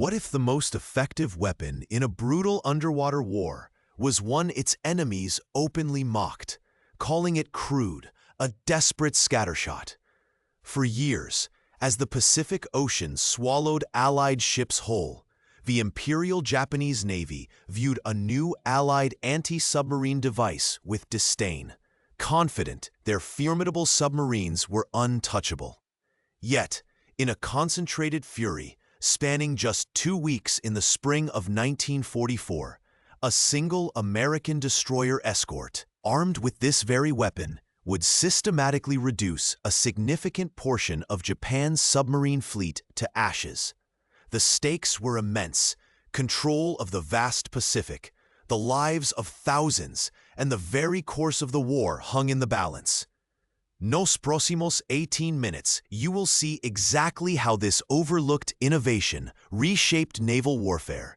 What if the most effective weapon in a brutal underwater war was one its enemies openly mocked, calling it crude, a desperate scattershot? For years, as the Pacific Ocean swallowed Allied ships whole, the Imperial Japanese Navy viewed a new Allied anti-submarine device with disdain, confident their formidable submarines were untouchable. Yet, in a concentrated fury, spanning just 2 weeks in the spring of 1944, a single American destroyer escort, armed with this very weapon, would systematically reduce a significant portion of Japan's submarine fleet to ashes. The stakes were immense: control of the vast Pacific, the lives of thousands, and the very course of the war hung in the balance. Nos próximos 18 minutes, you will see exactly how this overlooked innovation reshaped naval warfare,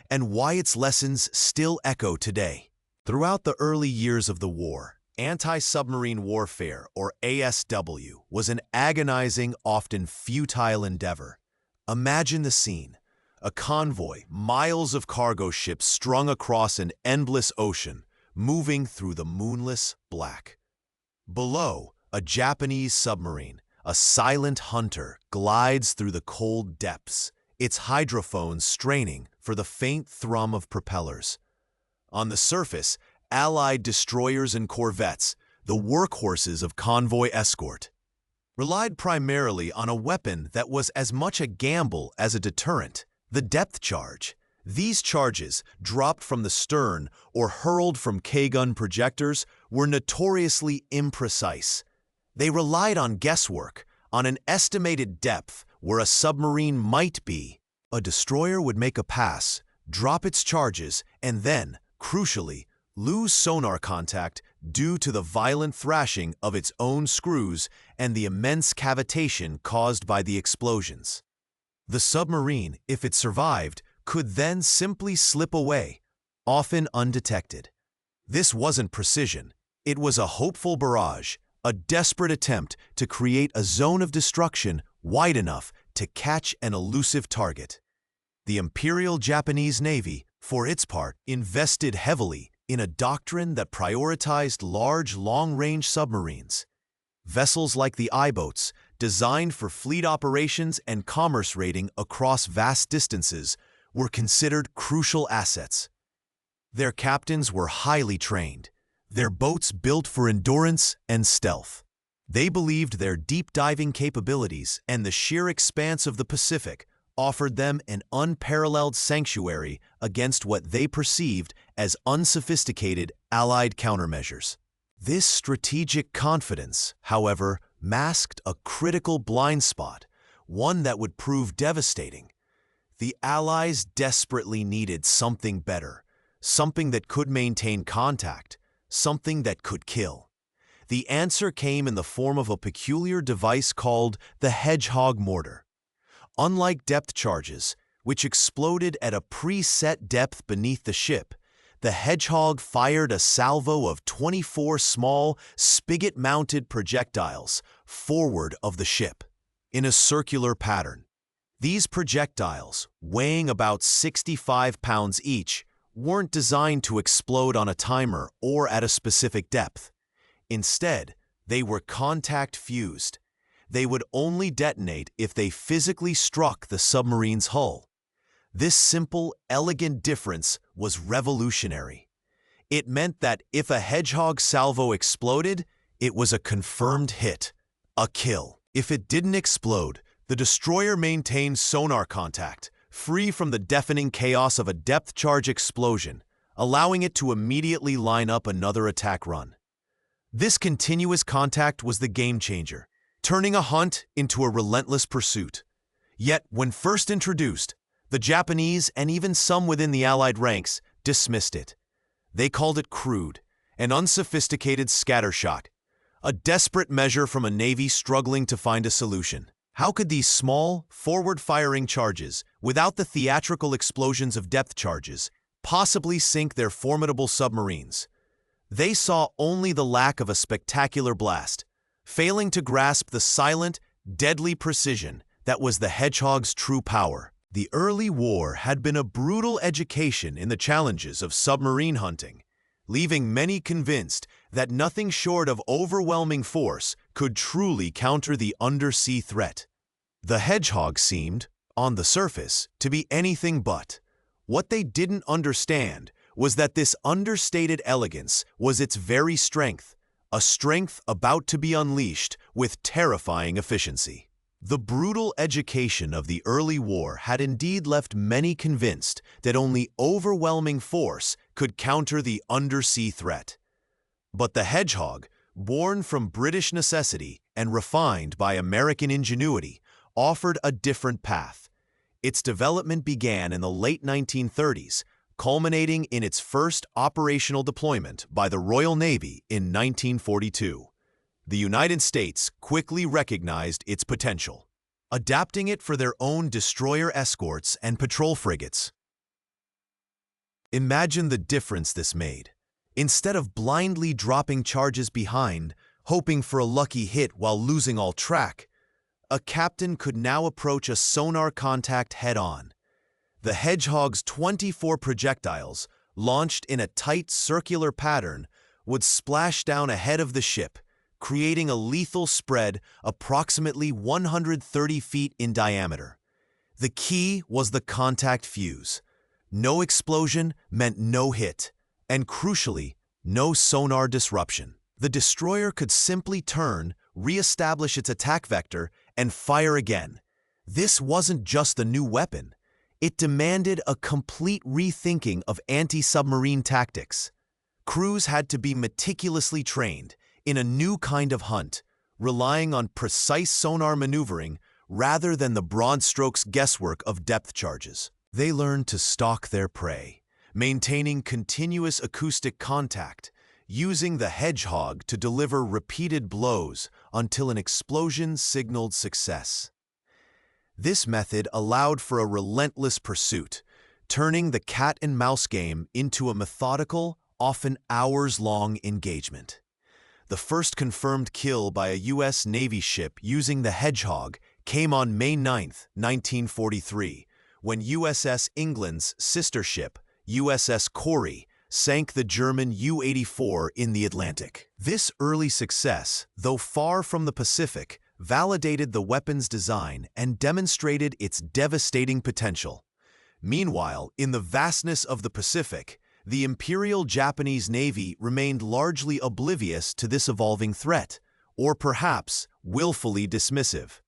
and why its lessons still echo today. Throughout the early years of the war, anti-submarine warfare, or ASW, was an agonizing, often futile endeavor. Imagine the scene: a convoy, miles of cargo ships strung across an endless ocean, moving through the moonless black. Below, a Japanese submarine, a silent hunter, glides through the cold depths, its hydrophones straining for the faint thrum of propellers. On the surface, Allied destroyers and corvettes, the workhorses of convoy escort, relied primarily on a weapon that was as much a gamble as a deterrent: the depth charge. These charges, dropped from the stern or hurled from K-gun projectors, were notoriously imprecise. They relied on guesswork, on an estimated depth where a submarine might be. A destroyer would make a pass, drop its charges, and then, crucially, lose sonar contact due to the violent thrashing of its own screws and the immense cavitation caused by the explosions. The submarine, if it survived, could then simply slip away, often undetected. This wasn't precision. It was a hopeful barrage, a desperate attempt to create a zone of destruction wide enough to catch an elusive target. The Imperial Japanese Navy, for its part, invested heavily in a doctrine that prioritized large, long-range submarines. Vessels like the I-boats, designed for fleet operations and commerce raiding across vast distances, were considered crucial assets. Their captains were highly trained, their boats built for endurance and stealth. They believed their deep-diving capabilities and the sheer expanse of the Pacific offered them an unparalleled sanctuary against what they perceived as unsophisticated Allied countermeasures. This strategic confidence, however, masked a critical blind spot, one that would prove devastating. The Allies desperately needed something better, something that could maintain contact, something that could kill. The answer came in the form of a peculiar device called the Hedgehog mortar. Unlike depth charges, which exploded at a preset depth beneath the ship, the Hedgehog fired a salvo of 24 small, spigot-mounted projectiles forward of the ship, in a circular pattern. These projectiles, weighing about 65 pounds each, weren't designed to explode on a timer or at a specific depth. Instead, they were contact-fused. They would only detonate if they physically struck the submarine's hull. This simple, elegant difference was revolutionary. It meant that if a Hedgehog salvo exploded, it was a confirmed hit, a kill. If it didn't explode, the destroyer maintained sonar contact, free from the deafening chaos of a depth charge explosion, allowing it to immediately line up another attack run. This continuous contact was the game-changer, turning a hunt into a relentless pursuit. Yet, when first introduced, the Japanese, and even some within the Allied ranks, dismissed it. They called it crude, an unsophisticated scattershot, a desperate measure from a navy struggling to find a solution. How could these small, forward-firing charges, without the theatrical explosions of depth charges, possibly sink their formidable submarines? They saw only the lack of a spectacular blast, failing to grasp the silent, deadly precision that was the Hedgehog's true power. The early war had been a brutal education in the challenges of submarine hunting, leaving many convinced that nothing short of overwhelming force could truly counter the undersea threat. The Hedgehog seemed, on the surface, to be anything but. What they didn't understand was that this understated elegance was its very strength, a strength about to be unleashed with terrifying efficiency. The brutal education of the early war had indeed left many convinced that only overwhelming force could counter the undersea threat. But the Hedgehog, born from British necessity and refined by American ingenuity, offered a different path. Its development began in the late 1930s, culminating in its first operational deployment by the Royal Navy in 1942. The United States quickly recognized its potential, adapting it for their own destroyer escorts and patrol frigates. Imagine the difference this made. Instead of blindly dropping charges behind, hoping for a lucky hit while losing all track, a captain could now approach a sonar contact head-on. The Hedgehog's 24 projectiles, launched in a tight circular pattern, would splash down ahead of the ship, creating a lethal spread approximately 130 feet in diameter. The key was the contact fuse. No explosion meant no hit, and crucially, no sonar disruption. The destroyer could simply turn, re-establish its attack vector, and fire again. This wasn't just a new weapon. It demanded a complete rethinking of anti-submarine tactics. Crews had to be meticulously trained in a new kind of hunt, relying on precise sonar maneuvering rather than the broad strokes guesswork of depth charges. They learned to stalk their prey, maintaining continuous acoustic contact, using the Hedgehog to deliver repeated blows until an explosion signaled success. This method allowed for a relentless pursuit, turning the cat-and-mouse game into a methodical, often hours-long engagement. The first confirmed kill by a U.S. Navy ship using the Hedgehog came on May 9, 1943, when USS England's sister ship, USS Corrie, sank the German U-84 in the Atlantic. This early success, though far from the Pacific, validated the weapon's design and demonstrated its devastating potential. Meanwhile, in the vastness of the Pacific, the Imperial Japanese Navy remained largely oblivious to this evolving threat, or perhaps willfully dismissive.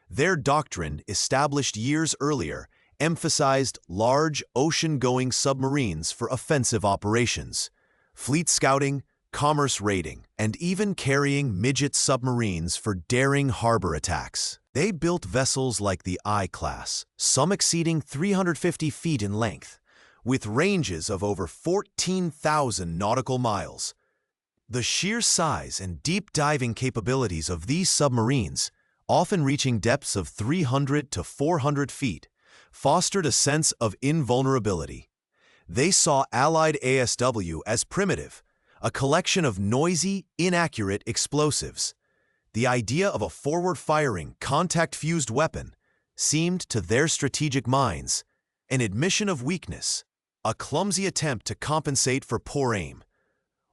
Their doctrine, established years earlier, emphasized large ocean-going submarines for offensive operations, fleet scouting, commerce raiding, and even carrying midget submarines for daring harbor attacks. They built vessels like the I-class, some exceeding 350 feet in length, with ranges of over 14,000 nautical miles. The sheer size and deep diving capabilities of these submarines, often reaching depths of 300 to 400 feet, fostered a sense of invulnerability. They saw Allied ASW as primitive, a collection of noisy, inaccurate explosives. The idea of a forward-firing, contact-fused weapon seemed to their strategic minds an admission of weakness, a clumsy attempt to compensate for poor aim.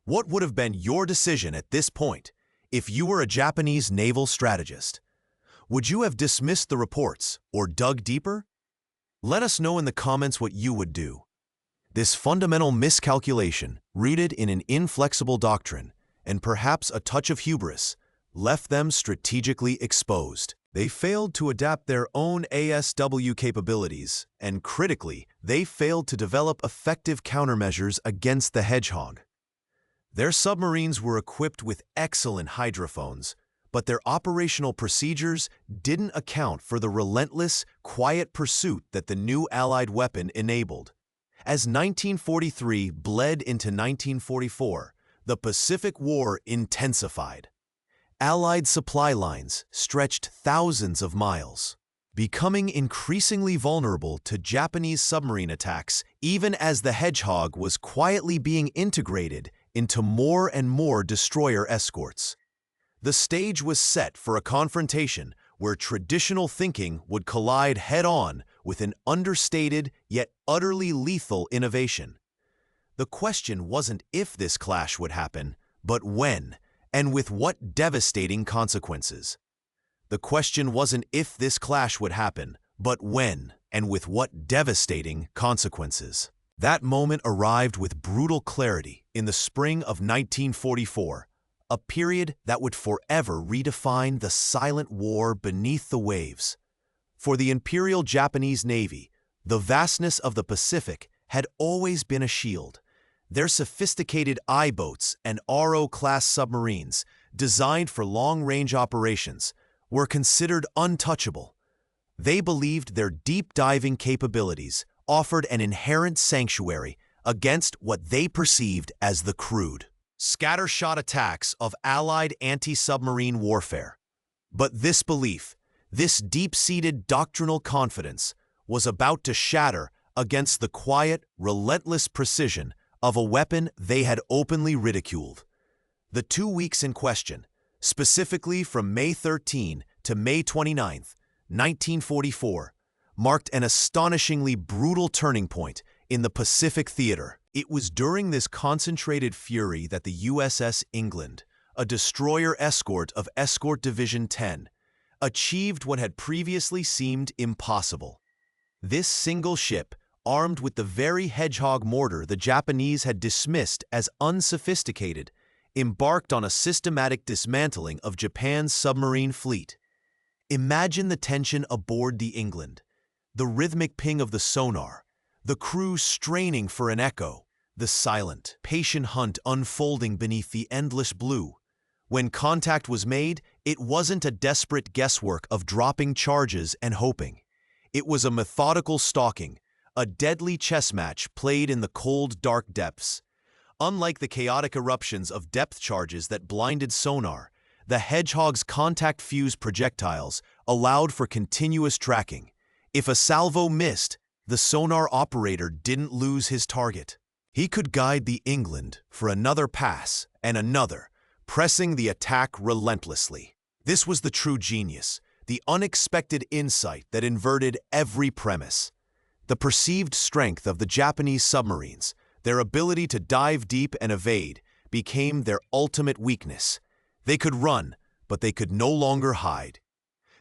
What would have been your decision at this point if you were a Japanese naval strategist? Would you have dismissed the reports or dug deeper? Let us know in the comments what you would do. This fundamental miscalculation, rooted in an inflexible doctrine and perhaps a touch of hubris, left them strategically exposed. They failed to adapt their own ASW capabilities, and critically, they failed to develop effective countermeasures against the Hedgehog. Their submarines were equipped with excellent hydrophones, but their operational procedures didn't account for the relentless, quiet pursuit that the new Allied weapon enabled. As 1943 bled into 1944, the Pacific War intensified. Allied supply lines stretched thousands of miles, becoming increasingly vulnerable to Japanese submarine attacks even as the Hedgehog was quietly being integrated into more and more destroyer escorts. The stage was set for a confrontation where traditional thinking would collide head-on with an understated yet utterly lethal innovation. The question wasn't if this clash would happen, but when, and with what devastating consequences. The question wasn't if this clash would happen, but when, and with what devastating consequences. That moment arrived with brutal clarity in the spring of 1944, a period that would forever redefine the silent war beneath the waves. For the Imperial Japanese Navy, the vastness of the Pacific had always been a shield. Their sophisticated I-boats and RO-class submarines, designed for long-range operations, were considered untouchable. They believed their deep-diving capabilities offered an inherent sanctuary against what they perceived as the crude, scattershot attacks of Allied anti-submarine warfare. But this belief, this deep-seated doctrinal confidence, was about to shatter against the quiet, relentless precision of a weapon they had openly ridiculed. The 2 weeks in question, specifically from May 13 to May 29, 1944, marked an astonishingly brutal turning point in the Pacific theater. It was during this concentrated fury that the USS England, a destroyer escort of Escort Division 10, achieved what had previously seemed impossible. This single ship, armed with the very Hedgehog mortar the Japanese had dismissed as unsophisticated, embarked on a systematic dismantling of Japan's submarine fleet. Imagine the tension aboard the England, the rhythmic ping of the sonar, the crew straining for an echo, the silent, patient hunt unfolding beneath the endless blue. When contact was made, it wasn't a desperate guesswork of dropping charges and hoping. It was a methodical stalking, a deadly chess match played in the cold, dark depths. Unlike the chaotic eruptions of depth charges that blinded sonar, the Hedgehog's contact-fused projectiles allowed for continuous tracking. If a salvo missed, the sonar operator didn't lose his target. He could guide the England for another pass and another, pressing the attack relentlessly. This was the true genius, the unexpected insight that inverted every premise. The perceived strength of the Japanese submarines, their ability to dive deep and evade, became their ultimate weakness. They could run, but they could no longer hide.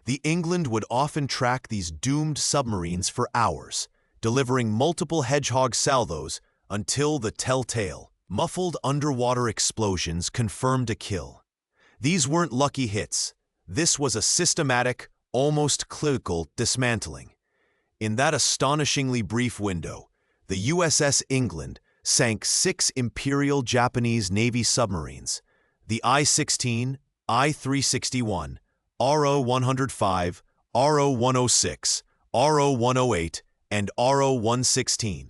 The England would often track these doomed submarines for hours, delivering multiple Hedgehog salvos until the telltale, muffled underwater explosions confirmed a kill. These weren't lucky hits. This was a systematic, almost clinical dismantling. In that astonishingly brief window, the USS England sank 6 Imperial Japanese Navy submarines, the I-16, I-361, RO-105, RO-106, RO-108, and RO-116.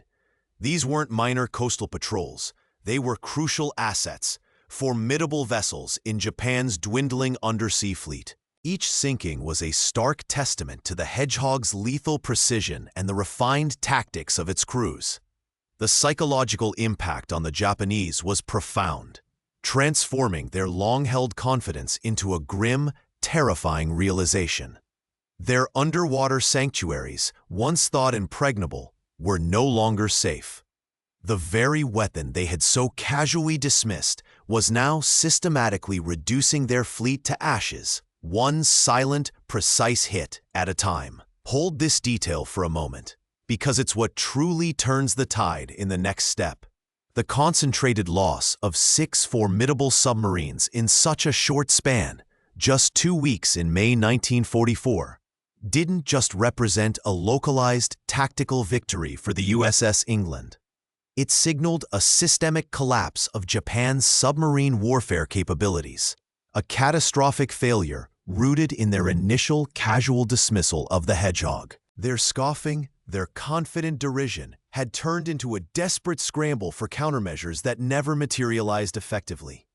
These weren't minor coastal patrols. They were crucial assets, formidable vessels in Japan's dwindling undersea fleet. Each sinking was a stark testament to the Hedgehog's lethal precision and the refined tactics of its crews. The psychological impact on the Japanese was profound, transforming their long-held confidence into a grim, terrifying realization. Their underwater sanctuaries, once thought impregnable, were no longer safe. The very weapon they had so casually dismissed was now systematically reducing their fleet to ashes, one silent, precise hit at a time. Hold this detail for a moment, because it's what truly turns the tide in the next step. The concentrated loss of 6 formidable submarines in such a short span, just 2 weeks in May 1944, didn't just represent a localized tactical victory for the USS England. It signaled a systemic collapse of Japan's submarine warfare capabilities, a catastrophic failure rooted in their initial casual dismissal of the Hedgehog. Their scoffing, their confident derision had turned into a desperate scramble for countermeasures that never materialized effectively.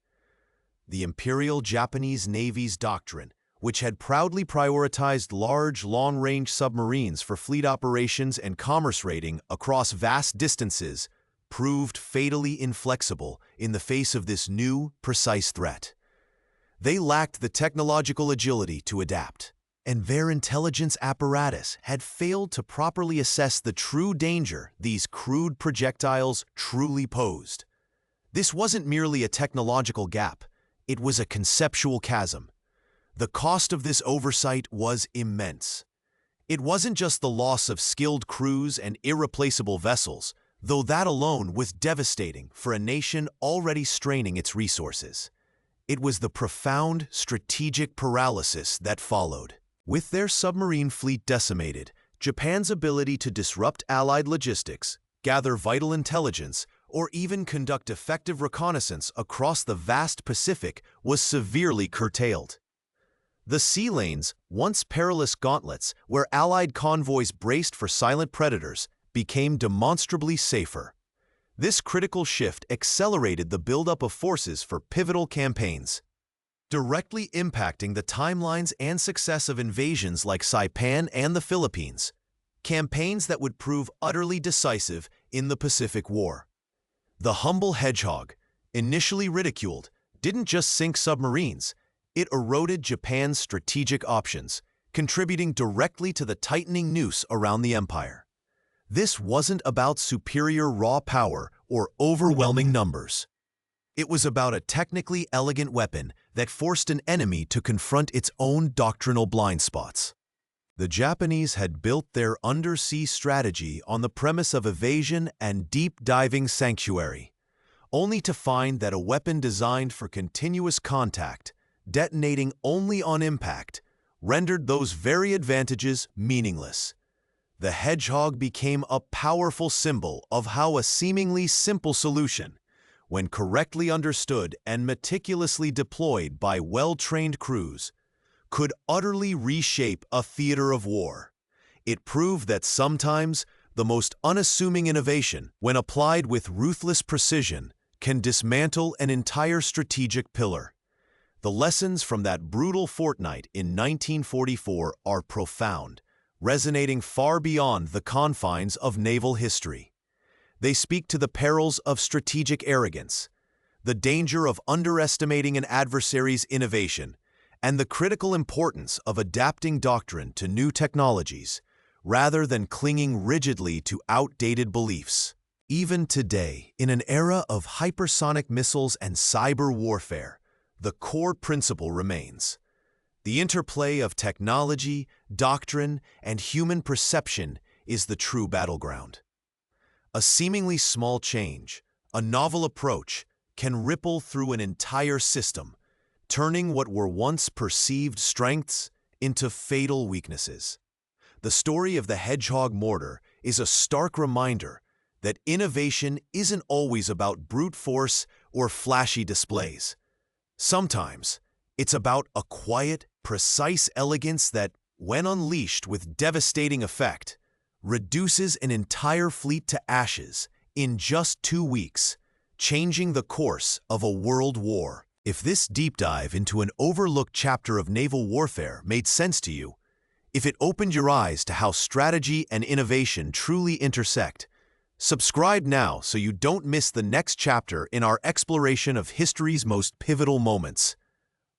The Imperial Japanese Navy's doctrine, which had proudly prioritized large, long-range submarines for fleet operations and commerce raiding across vast distances, proved fatally inflexible in the face of this new, precise threat. They lacked the technological agility to adapt. and their intelligence apparatus had failed to properly assess the true danger these crude projectiles truly posed. This wasn't merely a technological gap, it was a conceptual chasm. The cost of this oversight was immense. It wasn't just the loss of skilled crews and irreplaceable vessels, though that alone was devastating for a nation already straining its resources. It was the profound strategic paralysis that followed. With their submarine fleet decimated, Japan's ability to disrupt Allied logistics, gather vital intelligence, or even conduct effective reconnaissance across the vast Pacific was severely curtailed. The sea lanes, once perilous gauntlets where Allied convoys braced for silent predators, became demonstrably safer. This critical shift accelerated the buildup of forces for pivotal campaigns, directly impacting the timelines and success of invasions like Saipan and the Philippines, campaigns that would prove utterly decisive in the Pacific War. The humble Hedgehog, initially ridiculed, didn't just sink submarines, it eroded Japan's strategic options, contributing directly to the tightening noose around the empire. This wasn't about superior raw power or overwhelming numbers. It was about a technically elegant weapon that forced an enemy to confront its own doctrinal blind spots. The Japanese had built their undersea strategy on the premise of evasion and deep-diving sanctuary, only to find that a weapon designed for continuous contact, detonating only on impact, rendered those very advantages meaningless. The Hedgehog became a powerful symbol of how a seemingly simple solution, when correctly understood and meticulously deployed by well-trained crews, could utterly reshape a theater of war. It proved that sometimes the most unassuming innovation, when applied with ruthless precision, can dismantle an entire strategic pillar. The lessons from that brutal fortnight in 1944 are profound, resonating far beyond the confines of naval history. They speak to the perils of strategic arrogance, the danger of underestimating an adversary's innovation, and the critical importance of adapting doctrine to new technologies, rather than clinging rigidly to outdated beliefs. Even today, in an era of hypersonic missiles and cyber warfare, the core principle remains. The interplay of technology, doctrine, and human perception is the true battleground. A seemingly small change, a novel approach, can ripple through an entire system, turning what were once perceived strengths into fatal weaknesses. The story of the Hedgehog mortar is a stark reminder that innovation isn't always about brute force or flashy displays. Sometimes, it's about a quiet, precise elegance that, when unleashed with devastating effect, reduces an entire fleet to ashes in just 2 weeks, changing the course of a world war. If this deep dive into an overlooked chapter of naval warfare made sense to you, if it opened your eyes to how strategy and innovation truly intersect, subscribe now so you don't miss the next chapter in our exploration of history's most pivotal moments.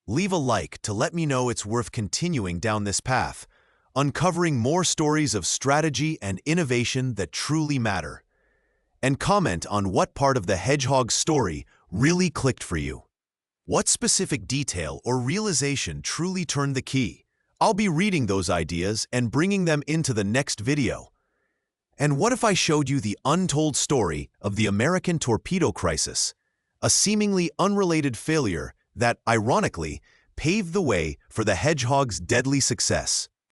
Leave a like to let me know it's worth continuing down this path, uncovering more stories of strategy and innovation that truly matter. And comment on what part of the Hedgehog story really clicked for you. What specific detail or realization truly turned the key? I'll be reading those ideas and bringing them into the next video. And what if I showed you the untold story of the American torpedo crisis, a seemingly unrelated failure that, ironically, paved the way for the Hedgehog's deadly success?